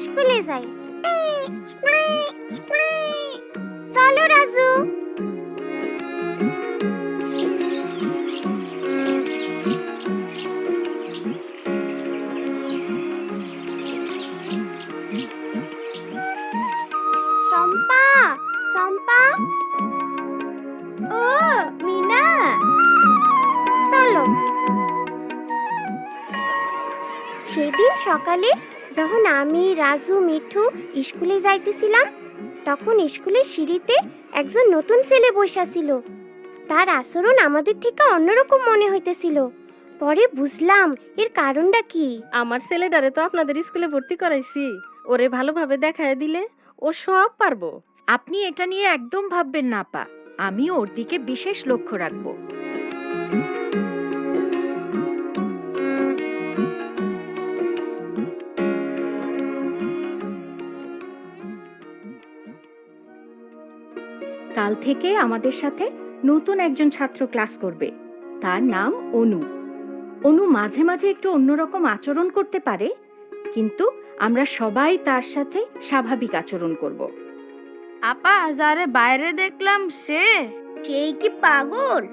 স্কুলে যাই। চলো রাজু। শম্পা, শম্পা, ও মিনা, চলো। সেদিন সকালে যখন আমি, রাজু, মিঠু স্কুলে যাইতেছিলাম, তখন স্কুলের সিঁড়িতে একজন নতুন ছেলে বসা ছিল। তার আচরণ আমাদের থেকে অন্যরকম মনে হইতেছিল। পরে বুঝলাম এর কারণটা কি। আমার ছেলেটারে তো আপনাদের স্কুলে ভর্তি করাইছি, ওরে ভালোভাবে দেখায় দিলে ও সব পারবো। আপনি এটা নিয়ে একদম ভাববেন না আপা, আমি ওর দিকে বিশেষ লক্ষ্য রাখবো। কাল থেকে আমাদের সাথে নতুন একজন ছাত্র ক্লাস করবে। তার নাম অনু। অনু মাঝে মাঝে একটু অন্যরকম আচরণ করতে পারে, কিন্তু আমরা সবাই তার সাথে স্বাভাবিক আচরণ করব। আপা, যারে বাইরে দেখলাম সেই কি পাগল?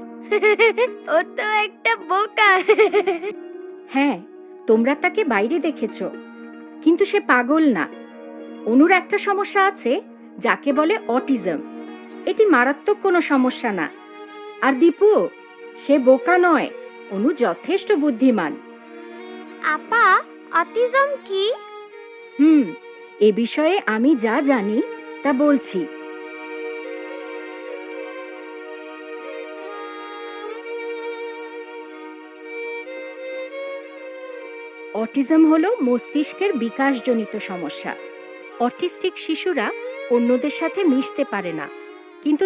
ও তো একটা বোকা। হ্যাঁ, তোমরা তাকে বাইরে দেখেছো, কিন্তু সে পাগল না। অনুর একটা সমস্যা আছে যাকে বলে অটিজম। এটি মারাত্মক কোনো সমস্যা না। আর দীপু, সে বোকা নয়, অনু যথেষ্ট বুদ্ধিমান। আপা, অটিজম কি? এ বিষয়ে আমি যা জানি তা বলছি। অটিজম হলো মস্তিষ্কের বিকাশজনিত সমস্যা। অটিস্টিক শিশুরা অন্যদের সাথে মিশতে পারে না, কিন্তু